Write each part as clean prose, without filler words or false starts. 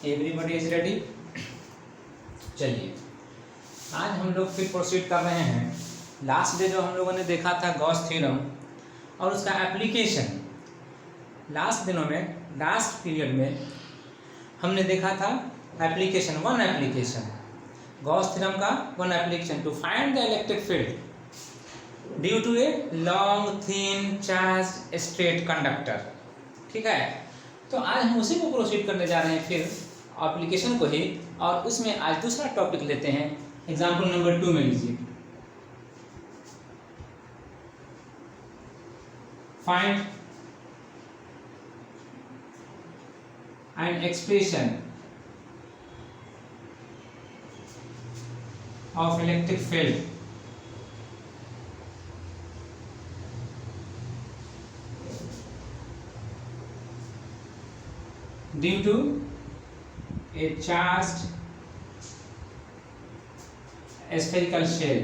Everybody is ready. चलिए आज हम लोग फिर प्रोसीड कर रहे हैं। लास्ट डे जो हम लोगों ने देखा था गॉस थ्योरम और उसका एप्लीकेशन, लास्ट पीरियड में हमने देखा था वन एप्लीकेशन गॉस थ्योरम का, one application to find the electric field due to a long thin charge straight conductor. ठीक है, तो आज हम उसी को प्रोसीड करने जा रहे हैं फिर एप्लीकेशन को ही, और उसमें आज दूसरा टॉपिक लेते हैं। एग्जाम्पल नंबर 2 में लीजिए, find an expression of electric field due to a charged spherical shell।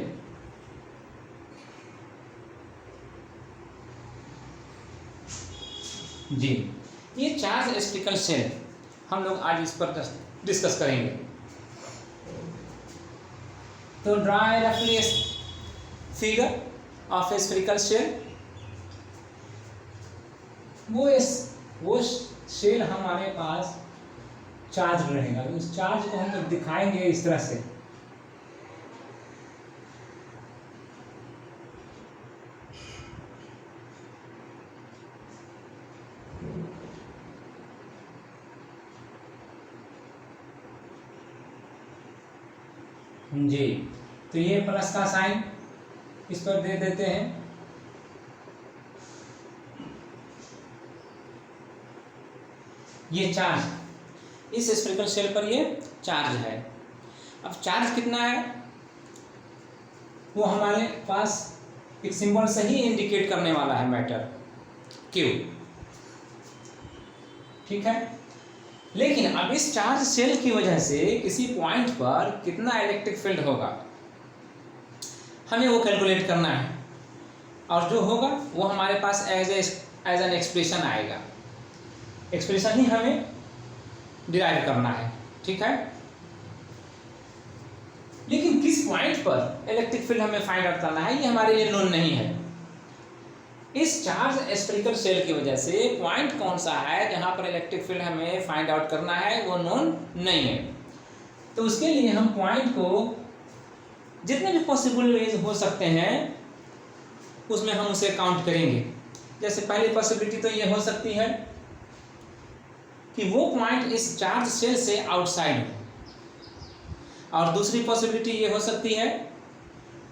जी, ये चार्ज स्फेरिकल शेल हम लोग आज इस पर डिस्कस करेंगे। तो ड्रा ए रफली figure of a spherical shell. वो शेल हमारे पास चार्ज रहेगा, उस चार्ज को हम लोग दिखाएंगे इस तरह से। जी, तो ये प्लस का साइन इस पर दे देते हैं। ये चार्ज इस स्फेरिकल शेल पर ये चार्ज है। अब चार्ज कितना है वो हमारे पास एक सिंबल से ही इंडिकेट करने वाला है, मैटर क्यू। ठीक है, लेकिन अब इस चार्ज शेल की वजह से किसी पॉइंट पर कितना इलेक्ट्रिक फील्ड होगा हमें वो कैलकुलेट करना है, और जो होगा वो हमारे पास एज एन एक्सप्रेशन आएगा। एक्सप्रेशन ही हमें डिराइव करना है। ठीक है, लेकिन किस पॉइंट पर इलेक्ट्रिक फील्ड हमें फाइंड आउट करना है ये हमारे लिए नोन नहीं है। इस चार्ज स्फेरिकल शेल की वजह से पॉइंट कौन सा है जहां पर इलेक्ट्रिक फील्ड हमें फाइंड आउट करना है वो नोन नहीं है। तो उसके लिए हम पॉइंट को जितने भी पॉसिबल वेज हो सकते हैं उसमें हम उसे काउंट करेंगे। जैसे पहली पॉसिबिलिटी तो ये हो सकती है कि वो पॉइंट इस चार्ज शेल से आउटसाइड हो, और दूसरी पॉसिबिलिटी ये हो सकती है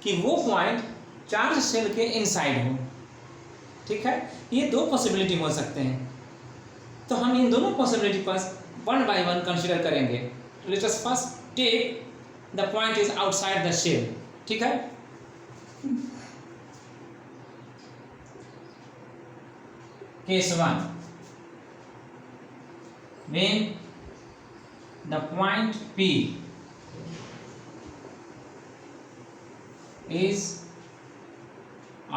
कि वो पॉइंट चार्ज शेल के इनसाइड हो। ठीक है, ये दो पॉसिबिलिटी हो सकते हैं। तो हम इन दोनों पॉसिबिलिटी पर वन बाय वन कंसीडर करेंगे। Let us first take the point is outside the shell. ठीक है, case 1, when the point P is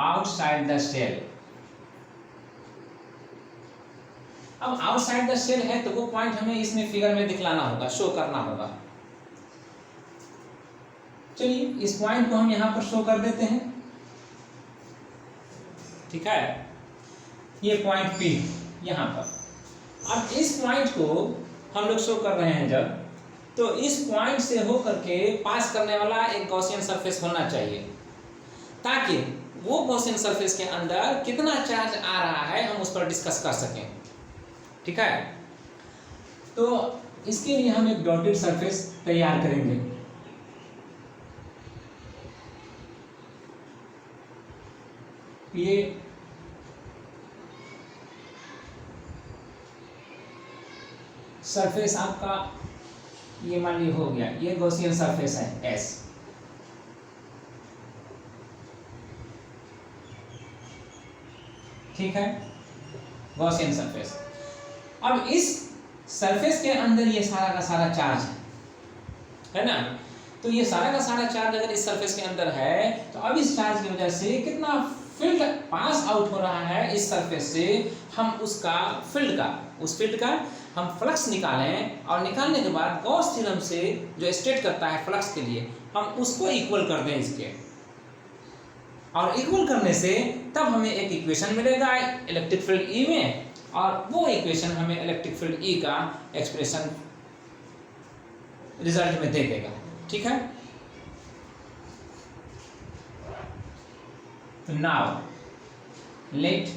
outside the shell। अब आउटसाइड द शेल है तो वो पॉइंट हमें इसमें फिगर में दिखलाना होगा, शो करना होगा। चलिए इस पॉइंट को हम यहां पर शो कर देते हैं। ठीक है, ये पॉइंट P यहां पर। अब इस पॉइंट को हम लोग शो कर रहे हैं जब, तो इस पॉइंट से होकर के पास करने वाला एक गॉसियन सरफेस होना चाहिए, ताकि वो गॉसियन सरफेस के अंदर कितना चार्ज आ रहा है हम उस पर डिस्कस कर सकें। ठीक है, तो इसके लिए हम एक डॉटेड सरफेस तैयार करेंगे। ये सरफेस आपका ये मान ली हो गया, ये गॉसियन सरफेस है S। ठीक है, गॉसियन सरफेस। अब इस सरफेस के अंदर ये सारा का सारा चार्ज है ना, तो ये सारा का सारा चार्ज अगर इस सरफेस के अंदर है तो अब इस चार्ज की वजह से कितना फील्ड पास आउट हो रहा है इस सरफेस से, हम उसका फील्ड का, उस फील्ड का हम फ्लक्स निकालें और निकालने के बाद गॉस थ्योरम से जो स्टेट करता है फ्लक्स के लिए, हम उसको इक्वल कर दें इसके, और इक्वल करने से तब हमें एक इक्वेशन मिलेगा इलेक्ट्रिक फील्ड ई में, और वो इक्वेशन हमें इलेक्ट्रिक फील्ड ई का एक्सप्रेशन रिजल्ट में दे देगा। ठीक है, तो now let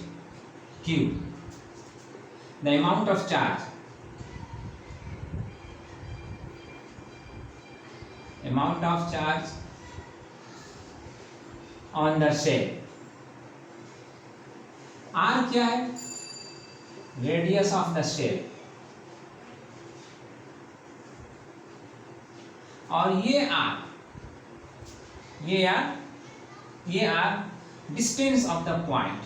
Q the amount of charge on the shell, R क्या है, रेडियस ऑफ द शेल, और ये R distance of the point,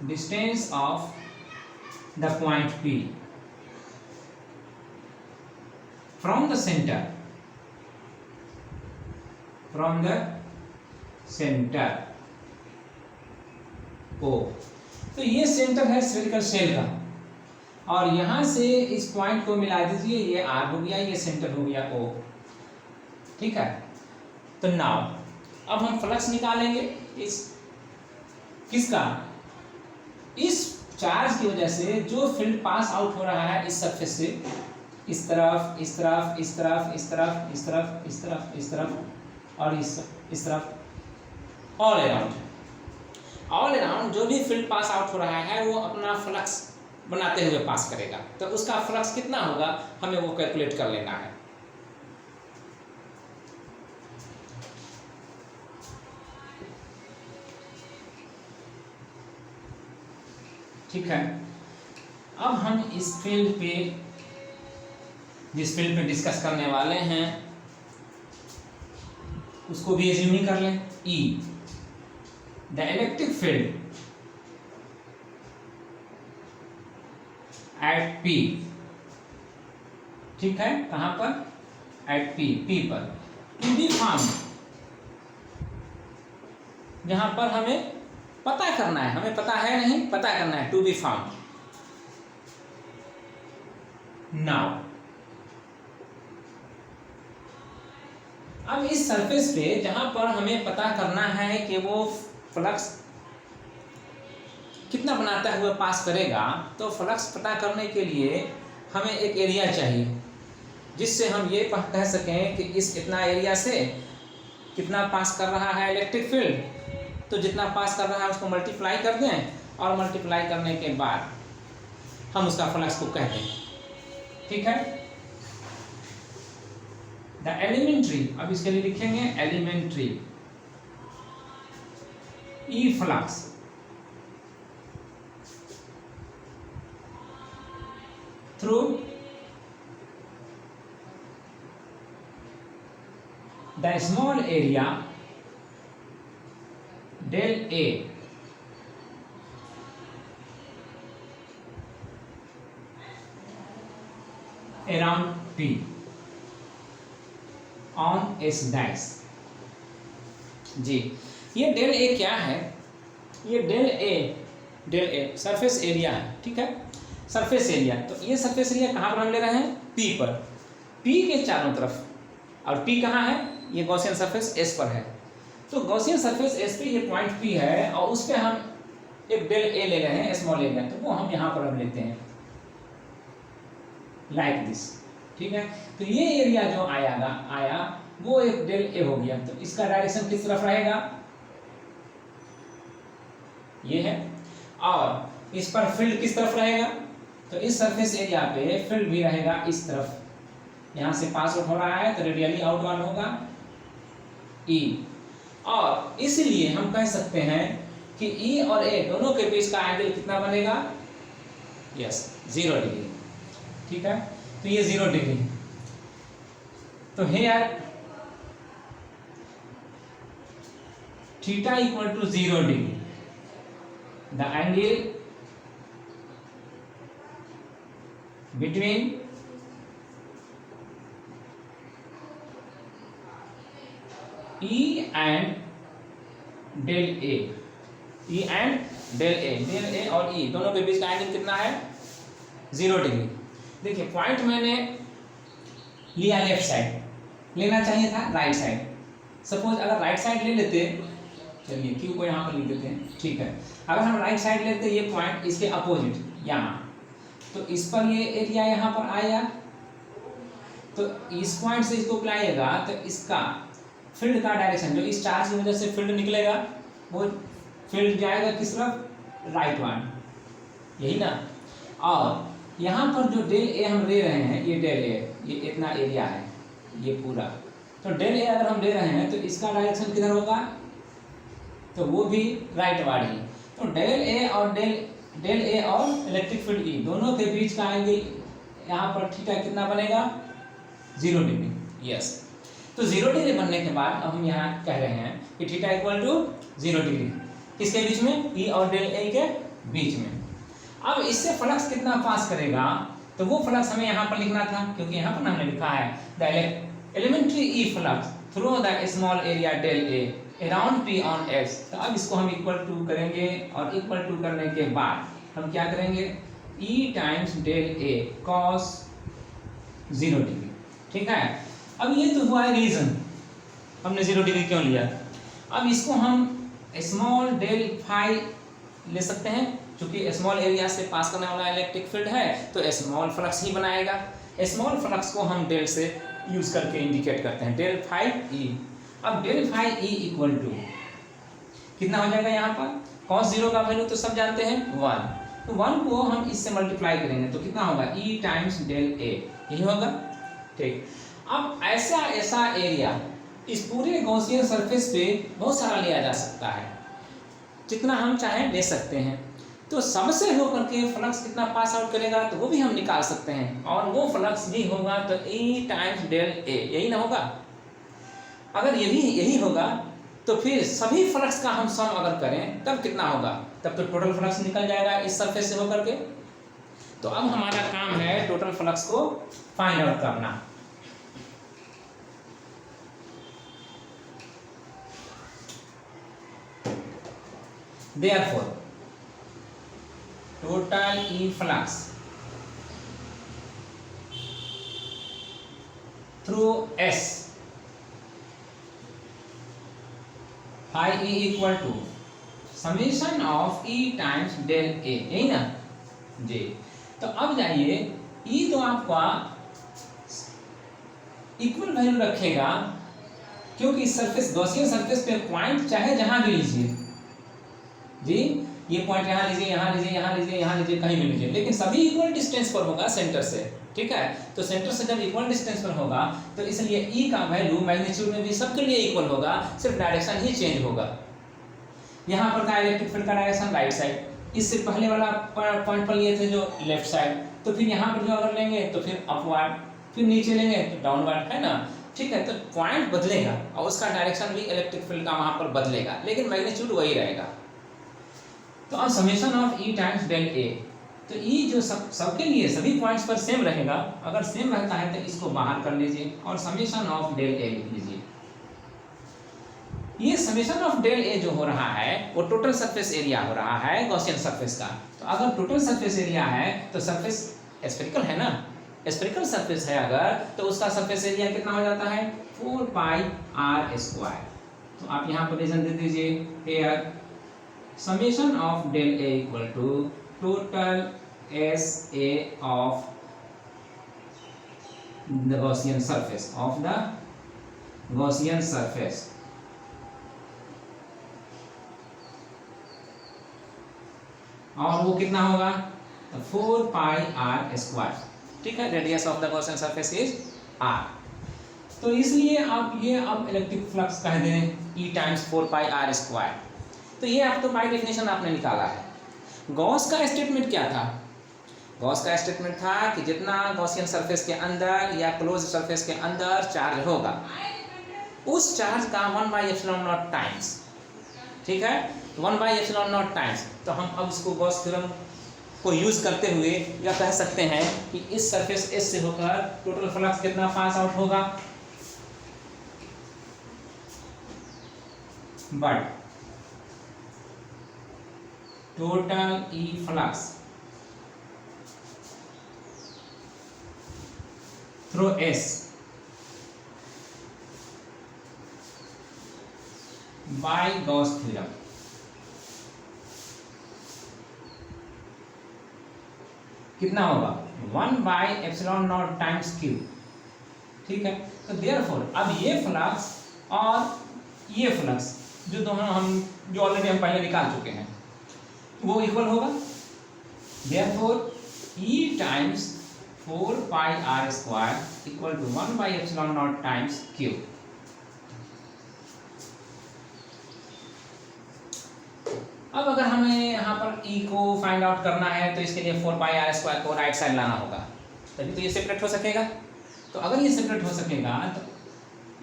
distance of the point P from the center, O। तो ये सेंटर है स्फेरिकल शेल का, और यहां से इस पॉइंट को मिला दीजिए, ये R हो गया, ये सेंटर हो गया O। ठीक है, तो नाउ अब हम फ्लक्स निकालेंगे इस किसका, इस चार्ज की वजह से जो फील्ड पास आउट हो रहा है इस सरफेस से, इस तरफ, इस तरफ, इस तरफ, इस तरफ, इस तरफ, इस तरफ, इस तरफ और इस तरफ, ऑल अराउंड जो भी फील्ड पास आउट हो रहा है वो अपना फ्लक्स बनाते हुए पास करेगा। तो उसका फ्लक्स कितना होगा हमें वो कैलकुलेट कर लेना है। ठीक है, अब हम इस फील्ड पे, जिस फील्ड पे डिस्कस करने वाले हैं उसको भी एज्यूम कर लें। E the electric field at P, ठीक है, कहां पर, एट P पर, टू बी फाउंड, जहां पर हमें पता करना है, हमें पता है नहीं, पता करना है, टू बी फाउंड। नाउ अब इस सरफेस पे जहां पर हमें पता करना है कि वो फ्लक्स कितना बनाता हुआ पास करेगा, तो फ्लक्स पता करने के लिए हमें एक एरिया चाहिए जिससे हम ये कह सकें कि इस इतना एरिया से कितना पास कर रहा है इलेक्ट्रिक फील्ड। तो जितना पास कर रहा है उसको मल्टीप्लाई कर दें, और मल्टीप्लाई करने के बाद हम उसका फ्लक्स को कह दें। ठीक है, द एलिमेंट्री, अब इसके लिए लिखेंगे elementary E flux through the small area del A around P on S dash। जी, ये डेल ए क्या है, ये डेल ए सरफेस एरिया है। ठीक है, सरफेस एरिया, तो ये सरफेस एरिया कहाँ पर हम ले रहे हैं, P पर, P के चारों तरफ, और P कहाँ है, ये गॉसियन सरफेस S पर है। तो गॉसियन सरफेस S पे ये पॉइंट P है, और उस पर हम एक डेल ए ले रहे हैं, स्मॉल एरिया, तो वो हम यहाँ पर अब लेते हैं लाइक दिस। ठीक है, तो ये एरिया जो आया वो एक डेल ए हो गया, तो इसका डायरेक्शन किस तरफ रहेगा, ये है, और इस पर फील्ड किस तरफ रहेगा, तो इस सरफेस एरिया पे फील्ड भी रहेगा इस तरफ, यहाँ से पास आउट हो रहा है तो रेडियली आउटवर्ड होगा E, और इसलिए हम कह सकते हैं कि E और A दोनों के बीच का एंगल कितना बनेगा, यस 0 डिग्री। ठीक है, तो ये 0 डिग्री, तो here theta equal to 0 degree, the angle between E and del A, E and del A और E दोनों के बीच का एंगल कितना है 0 डिग्री। देखिए पॉइंट मैंने लिया लेफ्ट साइड, लेना चाहिए था राइट साइड। सपोज अगर राइट साइड ले लेते, चलिए क्यू को यहाँ पर लिख देते हैं, ठीक है। अगर हम राइट साइड लेते ये पॉइंट इसके अपोजिट यहाँ, तो इस पर ये एरिया यहाँ पर आया, तो इस पॉइंट से इसको बुलाइएगा तो इसका फील्ड का डायरेक्शन जो इस चार्ज की वजह से फील्ड निकलेगा, वो फील्ड जाएगा किस तरफ, राइट वन, यही ना। और यहाँ पर जो डेल ए हम ले रहे हैं, ये डेल ए, ये इतना एरिया है ये पूरा, तो डेल ए अगर हम ले रहे हैं तो इसका डायरेक्शन किधर होगा, तो वो भी राइट वार्ड ही। तो डेल ए और इलेक्ट्रिक फील्ड ई दोनों के बीच का एंगल यहाँ पर थीटा कितना बनेगा, 0 डिग्री। यस, तो 0 डिग्री बनने के बाद अब हम यहाँ कह रहे हैं कि थीटा इक्वल टू 0 डिग्री, किसके बीच में, ई और डेल ए के बीच में। अब इससे फ्लक्स कितना पास करेगा, तो वो फ्लक्स हमें यहाँ पर लिखना था, क्योंकि यहाँ पर हमने लिखा है the elementary E flux through the small area del A around P on X. तो अब इसको हम इक्वल टू करेंगे, और इक्वल टू करने के बाद हम क्या करेंगे, ई टाइम्स डेल ए कॉस 0 डिग्री, ठीक है। अब ये तो हुआ है रीजन, हमने 0 डिग्री क्यों लिया। अब इसको हम स्मॉल डेल फाई ले सकते हैं, क्योंकि स्मॉल एरिया से पास करने वाला इलेक्ट्रिक फील्ड है तो स्मॉल फ्लक्स ही बनाएगा। स्मॉल फ्लक्स को हम डेल से यूज करके इंडिकेट करते हैं, डेल फाई ई। अब del phi E equal to कितना हो जाएगा, यहाँ पर cos 0 का वैल्यू तो सब जानते हैं 1, तो 1 को हम इससे मल्टीप्लाई करेंगे तो कितना होगा, ई टाइम्स डेल ए, यही होगा, ठीक। अब ऐसा एरिया इस पूरे गॉसियन सरफेस पे बहुत सारा लिया जा सकता है, जितना हम चाहें ले सकते हैं। तो सबसे होकर के फ्लक्स कितना पास आउट करेगा तो वो भी हम निकाल सकते हैं, और वो फ्लक्स भी होगा तो ई टाइम्स डेल ए, यही ना होगा। अगर ये भी यही होगा तो फिर सभी फ्लक्स का हम सम अगर करें तब कितना होगा, तब तो टोटल फ्लक्स निकल जाएगा इस सरफेस से होकर के। तो अब हमारा काम है टोटल फ्लक्स को फाइंड आउट करना। Therefore, total E flux through S phi E equal to summation of E times del A, यही ना जी। तो अब जाइए, E तो आपका इक्वल वैल्यू रखेगा, क्योंकि सरफेस गॉसियन सरफेस पे पॉइंट चाहे जहां भी लीजिए जी, ये पॉइंट यहाँ लीजिए, यहाँ लीजिए, यहाँ लीजिए, यहाँ लीजिए, कहीं भी लीजिए, लेकिन सभी इक्वल डिस्टेंस पर होगा सेंटर से, ठीक है। तो सेंटर से जब इक्वल डिस्टेंस पर होगा तो इसलिए ई का वैल्यू मैग्नीट्यूड में भी सबके लिए इक्वल होगा, सिर्फ डायरेक्शन ही चेंज होगा। यहाँ पर का इलेक्ट्रिक फील्ड का डायरेक्शन राइट साइड, इससे पहले वाला पॉइंट पर लिए थे जो लेफ्ट साइड, तो फिर यहाँ पर जो अगर लेंगे तो फिर अपवर्ड, फिर नीचे लेंगे तो डाउनवर्ड, है ना, ठीक है। तो पॉइंट बदलेगा और उसका डायरेक्शन भी इलेक्ट्रिक फील्ड का वहाँ पर बदलेगा, लेकिन मैग्नीट्यूड वही रहेगा। तो अब summation of E times del A, तो ई जो सबके लिए सभी पॉइंट्स पर सेम रहेगा, अगर सेम रहता है तो इसको बाहर कर लीजिए और समेशन ऑफ डेल ए लिख लीजिए। ये समेशन ऑफ डेल ए जो हो रहा है वो टोटल सरफेस एरिया हो रहा है गॉसियन सरफेस का। तो अगर टोटल सरफेस एरिया है तो सरफेस स्फेरिकल है ना, स्फेरिकल सरफेस है अगर, तो उसका सरफेस एरिया कितना हो जाता है, 4 पाई आर स्क्वायर। तो आप यहाँ पर रीजन दे दीजिए, here summation of del A equal to total SA of the Gaussian surface, of the Gaussian surface, और वो कितना होगा, 4 पाई आर स्क्वायर, ठीक है। Radius of the Gaussian surface is r। तो इसलिए आप ये अब इलेक्ट्रिक फ्लक्स कह दें E times 4 pi R square. तो ये आप तो बाय डेफिनेशन आपने निकाला है। गॉस का स्टेटमेंट क्या था, गॉस का स्टेटमेंट था कि जितना गॉसियन सरफेस के अंदर या क्लोज सरफेस के अंदर चार्ज होगा उस चार्ज का 1/ε0 टाइम्स, ठीक है, 1/ε0 टाइम्स। तो हम अब इसको गॉस थ्योरम को यूज करते हुए यह कह सकते हैं कि इस सरफेस एस से होकर टोटल फ्लक्स कितना पास आउट होगा, but total E flux through S by Gauss theorem. कितना होगा 1/ε0 टाइम्स क्यू। ठीक है, तो देयरफॉर अब ये फ्लक्स और ये फ्लक्स जो दोनों जो ऑलरेडी हम पहले निकाल चुके हैं वो इक्वल होगा। Therefore E times 4πr² equal to 1/ε0 times Q. अब अगर हमें यहाँ पर E को फाइंड आउट करना है तो इसके लिए 4πr² को राइट साइड लाना होगा, तभी तो ये सेपरेट हो सकेगा। तो अगर ये सेपरेट हो सकेगा तो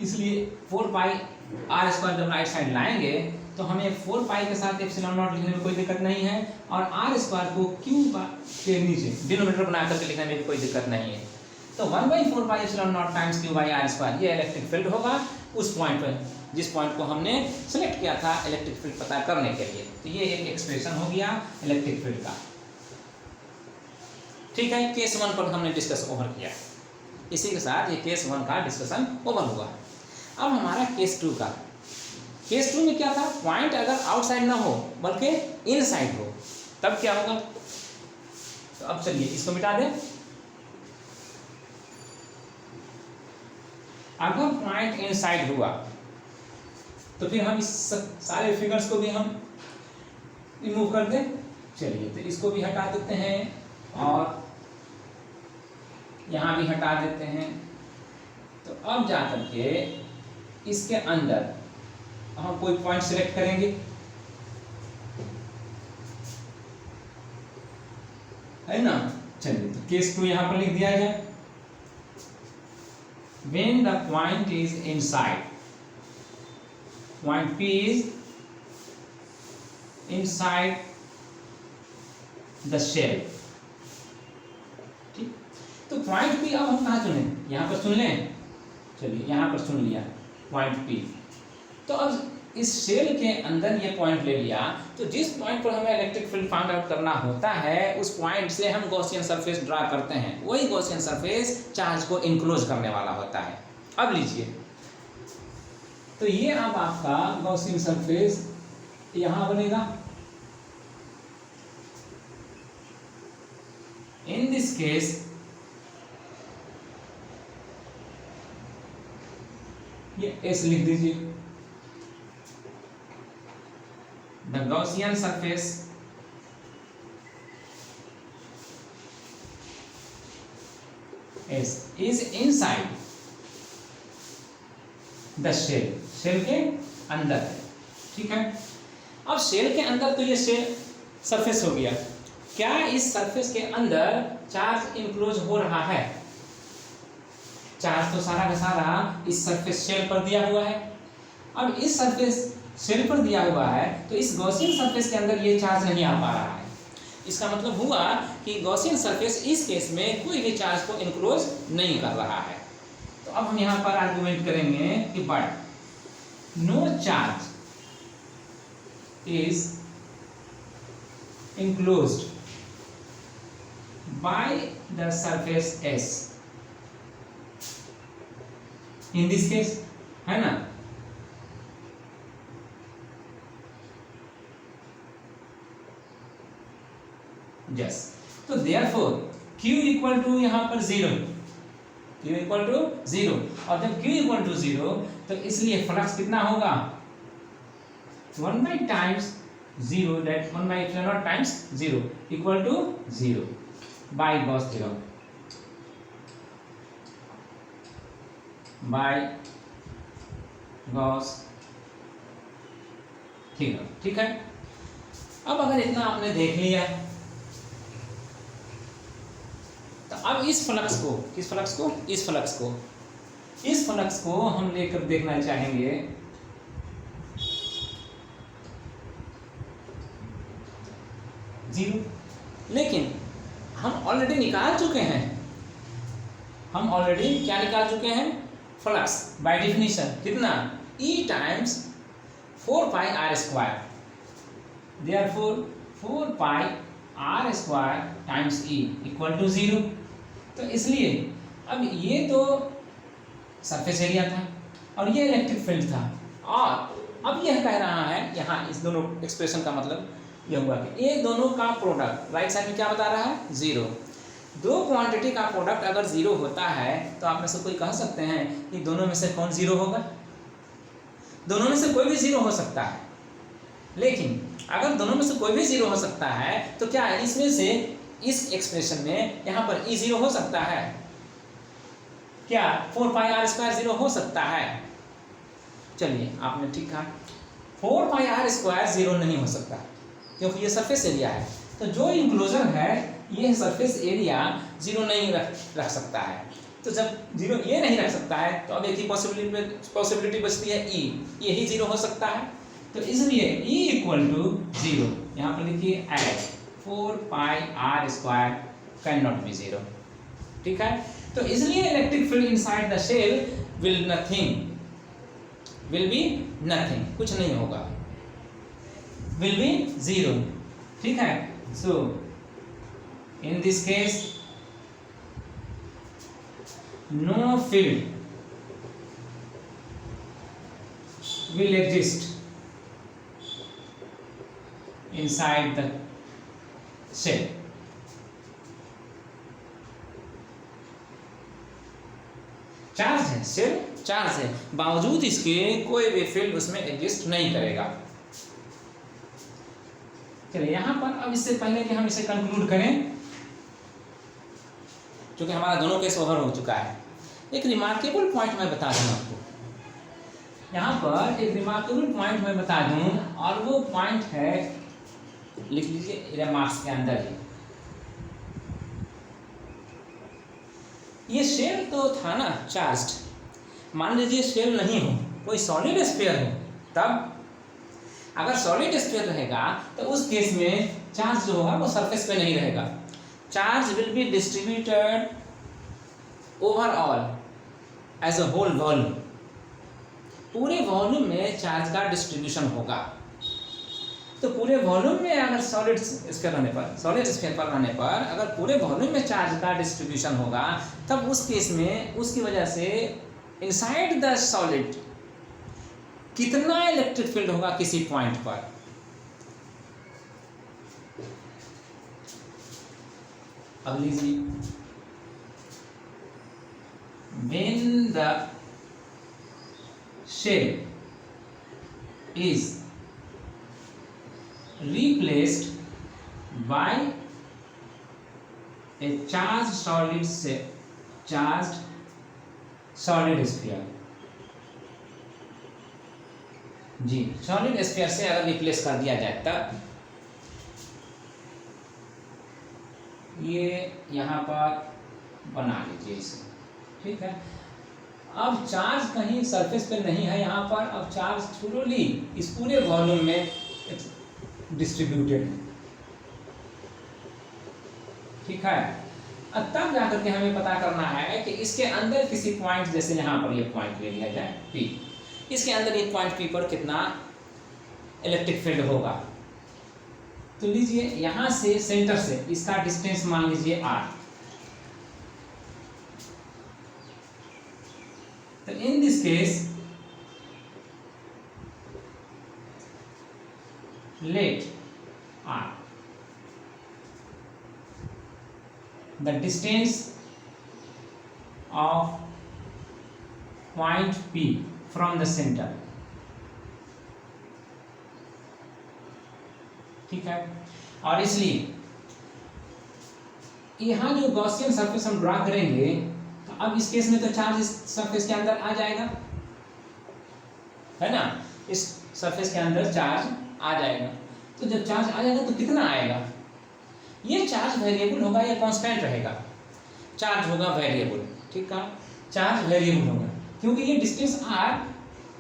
इसलिए 4πr² जब राइट साइड लाएंगे तो हमें 4π के साथ ε0 लिखने में कोई दिक्कत नहीं है, और r² को q के नीचे डिनोमिनेटर बना करके लिखने में भी कोई दिक्कत नहीं है। तो 1/4πε0 टाइम्स q/r² ये इलेक्ट्रिक फील्ड होगा उस पॉइंट पर, जिस पॉइंट को हमने सेलेक्ट किया था इलेक्ट्रिक फील्ड पता करने के लिए। तो ये एक एक्सप्रेशन हो गया इलेक्ट्रिक फील्ड का। ठीक है, केस 1 पर हमने डिस्कस ओवर किया, इसी के साथ ये केस 1 का डिस्कशन ओवर हुआ। अब हमारा केस 2 का। केस 2 में क्या था, पॉइंट अगर आउटसाइड ना हो बल्कि इनसाइड हो तब क्या होगा। तो अब चलिए इसको मिटा दें। अगर पॉइंट इनसाइड हुआ तो फिर हम इस सारे फिगर्स को भी हम रिमूव कर दें। चलिए तो इसको भी हटा देते हैं और यहाँ भी हटा देते हैं। तो अब जाकर के इसके अंदर हम कोई पॉइंट सिलेक्ट करेंगे, है ना। चलिए तो केस 2 यहाँ पर लिख दिया जाए। When the point is inside, point P is inside the shell। ठीक, तो पॉइंट P अब हम कहाँ चुने, यहाँ पर चुन लें। चलिए यहाँ पर चुन लिया पॉइंट P। तो अब इस शेल के अंदर ये पॉइंट ले लिया, तो जिस पॉइंट पर हमें इलेक्ट्रिक फील्ड फाइंड आउट करना होता है उस पॉइंट से हम गॉसियन सरफेस ड्रा करते हैं। वही गॉसियन सरफेस चार्ज को इनक्लोज करने वाला होता है। अब लीजिए, तो ये अब आपका गॉसियन सरफेस यहां बनेगा। इन दिस केस ये एस लिख दीजिए। The Gaussian surface is inside the shell, shell के अंदर है। ठीक है, अब शेल के अंदर तो ये शेल सरफेस हो गया। क्या इस सरफेस के अंदर चार्ज इनक्लोज हो रहा है? चार्ज तो सारा का सारा इस सरफेस शेल पर दिया हुआ है। अब इस सरफेस शेल पर दिया हुआ है तो इस गॉसियन सरफेस के अंदर ये चार्ज नहीं आ पा रहा है। इसका मतलब हुआ कि गॉसियन सरफेस इस केस में कोई भी चार्ज को इनक्लोज नहीं कर रहा है। तो अब हम यहाँ पर आर्गुमेंट करेंगे कि but no charge is enclosed by the surface S in this case, है ना। यस, तो देयरफॉर Q इक्वल टू यहाँ पर 0, Q इक्वल टू 0, और जब Q इक्वल टू 0 तो इसलिए फ्लक्स कितना होगा 1 times 0, that 1/ε0 times 0 equal to 0 by Gauss theorem, by Gauss theorem. ठीक है, अब अगर इतना आपने देख लिया तो अब इस फ्लक्स को, किस फ्लक्स को, इस फ्लक्स को हम लेकर देखना चाहेंगे। जीरो, लेकिन हम ऑलरेडी निकाल चुके हैं, हम ऑलरेडी क्या निकाल चुके हैं, फ्लक्स बाय डेफिनेशन कितना E times 4πr², therefore 4πr² times E equal to 0। तो इसलिए अब ये तो सरफेस एरिया था और ये इलेक्ट्रिक फील्ड था, और अब यह कह रहा है यहाँ इस दोनों एक्सप्रेशन का मतलब यह हुआ कि ये दोनों का प्रोडक्ट राइट साइड में क्या बता रहा है, जीरो। दो क्वांटिटी का प्रोडक्ट अगर जीरो होता है तो आप में से कोई कह सकते हैं कि दोनों में से कौन जीरो होगा? दोनों में से कोई भी जीरो हो सकता है, लेकिन अगर दोनों में से कोई भी जीरो हो सकता है तो क्या इसमें से इस एक्सप्रेशन में यहाँ पर ई जीरो हो सकता है? क्या 4πr² जीरो हो सकता है? चलिए आपने ठीक कहा, 4πr² जीरो नहीं हो सकता क्योंकि ये सरफेस एरिया है। तो जो इंक्लोजर है ये सरफेस एरिया जीरो नहीं रख सकता है। तो जब जीरो ये नहीं रख सकता है तो अब एक ही पॉसिबिलिटी बचती है ई, यही जीरो हो सकता है। तो इसलिए E इक्वल टू जीरो, यहाँ पर लिखिए at 4πr² can not be zero. ठीक है, तो इसलिए electric field inside the shell will be nothing, कुछ नहीं होगा, विल बी जीरो। ठीक है, so in this case no field will exist inside the shell. Charge है, शेल चार्ज है, बावजूद इसके कोई भी फील्ड उसमें एग्जिस्ट नहीं करेगा। चलिए यहाँ पर अब इससे पहले कि हम इसे कंक्लूड करें, क्योंकि हमारा दोनों केस ओवर हो चुका है, एक रिमार्केबल पॉइंट मैं बता दूं आपको। यहाँ पर एक रिमार्केबल पॉइंट मैं बता दूं, और वो पॉइंट है, लिख लीजिए रिमार्क्स के अंदर ही। ये शेल तो था ना चार्ज्ड, मान लीजिए शेल नहीं हो, कोई सॉलिड स्फीयर हो, तब अगर सॉलिड स्फीयर रहेगा तो उस केस में चार्ज जो होगा वो सरफेस पे नहीं रहेगा। Charge will be distributed overall as a whole volume, पूरे वॉल्यूम में चार्ज का डिस्ट्रीब्यूशन होगा। तो पूरे वॉल्यूम में अगर सॉलिड स्फीयर पर रहने पर अगर पूरे वॉल्यूम में चार्ज का डिस्ट्रीब्यूशन होगा, तब उस केस में उसकी वजह से इनसाइड द सॉलिड कितना इलेक्ट्रिक फील्ड होगा किसी पॉइंट पर। अब लीजिए, when the shell is replaced by a charged solid sphere, जी सॉलिड स्फीयर से अगर रिप्लेस कर दिया जाए तब ये यहाँ पर बना लीजिए इसे। ठीक है, अब चार्ज कहीं सरफेस पे नहीं है यहाँ पर, अब चार्ज थ्रूली इस पूरे वॉल्यूम में डिस्ट्रीब्यूटेड है। ठीक है, अब तब जाकर के हमें पता करना है कि इसके अंदर किसी पॉइंट, जैसे यहाँ पर ये पॉइंट ले लिया जाए P, इसके अंदर एक पॉइंट P पर कितना इलेक्ट्रिक फील्ड होगा। तो लीजिए यहाँ से सेंटर से इसका डिस्टेंस मान लीजिए R। तो इन this case let R the distance of point P from the center। ठीक है, और इसलिए यहाँ जो गॉसियन सरफेस हम ड्रा करेंगे, तो अब इस केस में तो चार्ज इस सरफेस के अंदर आ जाएगा, है ना, इस सरफेस के अंदर चार्ज आ जाएगा। तो जब चार्ज आ जाएगा तो कितना आएगा, ये चार्ज वेरिएबल होगा या कांस्टेंट रहेगा? चार्ज होगा वेरिएबल। ठीक है, चार्ज वेरिएबल होगा क्योंकि ये डिस्टेंस R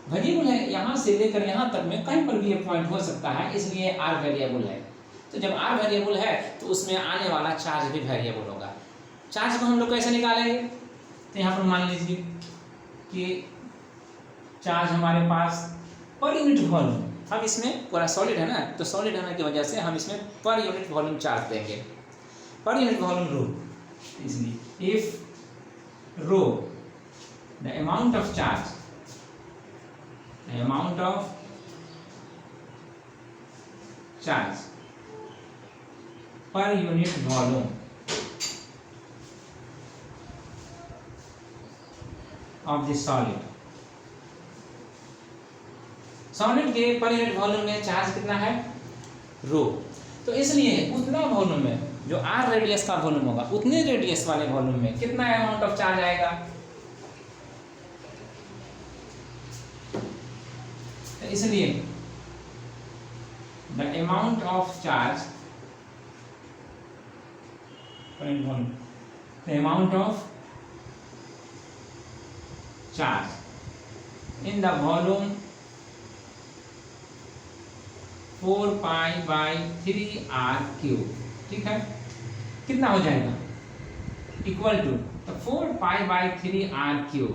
वेरिएबल है, यहाँ से लेकर यहाँ तक में कहीं पर भी ये पॉइंट हो सकता है, इसलिए R वेरिएबल है। तो जब R वेरिएबल है तो उसमें आने वाला चार्ज भी वेरिएबल होगा। चार्ज को हम लोग कैसे निकालेंगे? तो यहाँ पर मान लीजिए कि चार्ज हमारे पास पर यूनिट वॉल्यूम, हम इसमें पूरा सॉलिड है ना, तो सॉलिड होने की वजह से हम इसमें पर यूनिट वॉल्यूम चार्ज देंगे, पर यूनिट वॉल्यूम रूल। इसलिए if rho the amount of charge, the amount of charge per unit volume of the solid. Solid के पर यूनिट वॉल्यूम में चार्ज कितना है, रो। तो इसलिए उतना वॉल्यूम में जो आर रेडियस का वॉल्यूम होगा उतने रेडियस वाले वॉल्यूम में कितना अमाउंट ऑफ चार्ज आएगा। तो इसलिए the amount of charge, the amount of charge in the volume 4π/3r³, ठीक है, कितना हो जाएगा, इक्वल टू, तो 4π/3r³,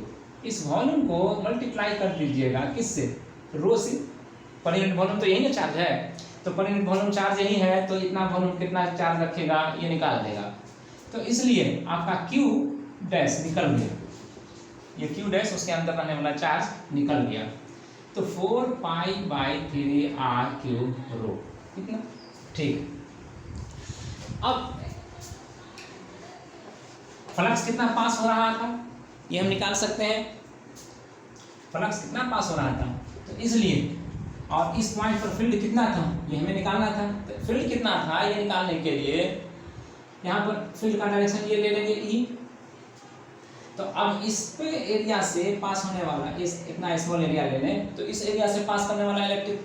इस वॉल्यूम को मल्टीप्लाई कर दीजिएगा किससे, रो से। पर यूनिट वॉल्यूम तो यही ना चार्ज है, तो पर यूनिट वॉल्यूम चार्ज यही है, तो इतना वॉल्यूम कितना चार्ज रखेगा ये निकाल देगा। तो इसलिए आपका Q डैश निकल गया, ये Q डैश उसके अंदर रहने वाला चार्ज निकल गया। तो 4π/3r³ रो, ठीक ना, ठीक। अब फ्लक्स कितना पास हो रहा था ये हम निकाल सकते हैं, फ्लक्स कितना पास हो रहा था, तो इसलिए, और इस पॉइंट पर फील्ड कितना था ये हमें निकालना था। तो फील्ड कितना था ये निकालने के लिए यहाँ पर फील्ड का डायरेक्शन ये ले लेंगे ई। तो अब इस पे एरिया से पास होने वाला, इस इतना स्मॉल एरिया ले लें, तो इस एरिया से पास करने वाला इलेक्ट्रिक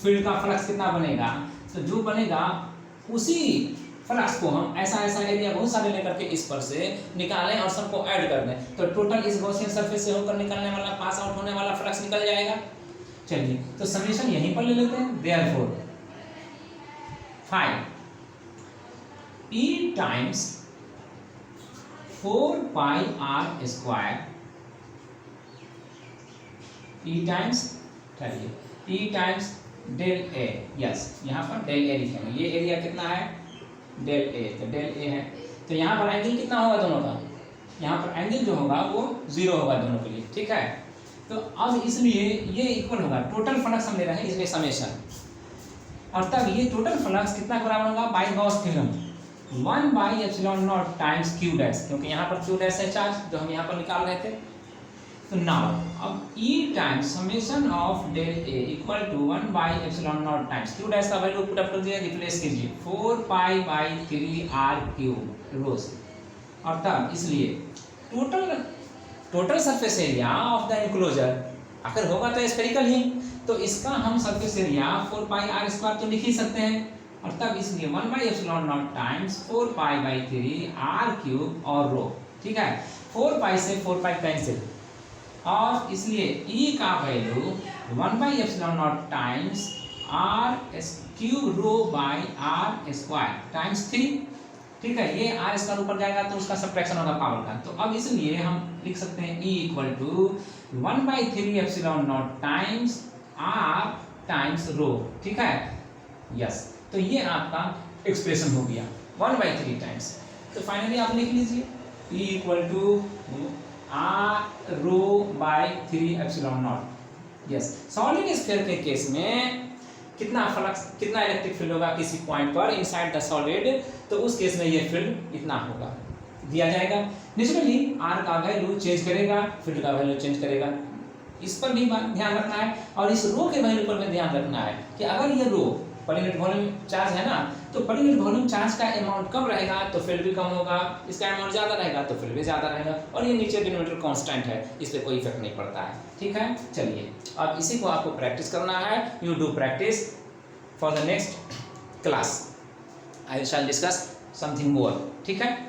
फील्ड का फ्लक्स कितना बनेगा, तो जो बनेगा उसी फ्लक्स को हम ऐसा ऐसा एरिया बहुत सारे लेकर के इस पर से निकालें और सबको ऐड कर दें, तो टोटल इस गॉसियन सरफेस से होकर निकलने वाला, पास आउट होने वाला फ्लक्स निकल जाएगा। चलिए, तो समेशन यहीं पर ले लेते हैं, therefore find E times 4πr², E times, चलिए, E टाइम्स डेल ए, यस, यहाँ पर डेल ए लिखेंगे, ये एरिया कितना है, डेल ए, तो डेल ए है। तो यहाँ पर एंगल कितना होगा दोनों का, यहाँ पर एंगल जो होगा वो 0 होगा दोनों के लिए, ठीक है। तो अब इसलिए ये इक्वल होगा, टोटल फ्लक्स हम ले रहे हैं इसलिए समेशन, और तब ये टोटल फ्लक्स कितना बराबर होगा, by Gauss theorem 1/ε0 times Q dash, क्योंकि यहाँ पर Q डैश है चार्ज जो हम यहाँ पर निकाल रहे थे। तो नाउ अब E times summation of del A equal to 1/ε0 times Q dash का वैल्यू पुट अप कर दिया, रिप्लेस कीजिए 4π/3r³ रोज, और तब इसलिए total surface area of the enclosure अगर होगा तो स्फेरिकल ही, तो इसका हम सरफेस एरिया 4πr² तो लिख ही सकते हैं, और तब इसलिए 1/ε0 टाइम्स 4π/3r³ और रो, ठीक है। 4π से 4π कैंसिल, और इसलिए E का value 1/ε0 times r³ rho by r² times 3, ठीक है। ये r² ऊपर जाएगा तो उसका सब्ट्रैक्शन होगा पावर का, तो अब इसलिए हम लिख सकते हैं E equal to 1/3ε0 times r times rho, ठीक है, यस। तो ये आपका एक्सप्रेशन हो गया 1/3 टाइम्स। तो फाइनली आप लिख लीजिए E equal to r⍴/3ε0, yes. Solid sphere के केस में कितना फ्लक्स, कितना इलेक्ट्रिक फील्ड होगा किसी पॉइंट पर इनसाइड द सॉलिड, तो उस केस में ये फील्ड इतना होगा, दिया जाएगा। नेचुरली r का वैल्यू चेंज करेगा, फील्ड का वैल्यू चेंज करेगा, इस पर भी ध्यान रखना है, और इस रो के वैल्यू पर भी ध्यान रखना है कि अगर ये रो पर यूनिट वॉल्यूम चार्ज है ना, तो पर यूनिट वॉल्यूम चार्ज का अमाउंट कम रहेगा तो फील्ड भी कम होगा, इसका अमाउंट ज़्यादा रहेगा तो फील्ड भी ज़्यादा रहेगा, और ये नीचे डिनोमिनेटर कांस्टेंट है, इस पर कोई इफेक्ट नहीं पड़ता है, ठीक है। चलिए, अब इसी को आपको प्रैक्टिस करना है, you do practice for the next class, I shall discuss something more, ठीक है।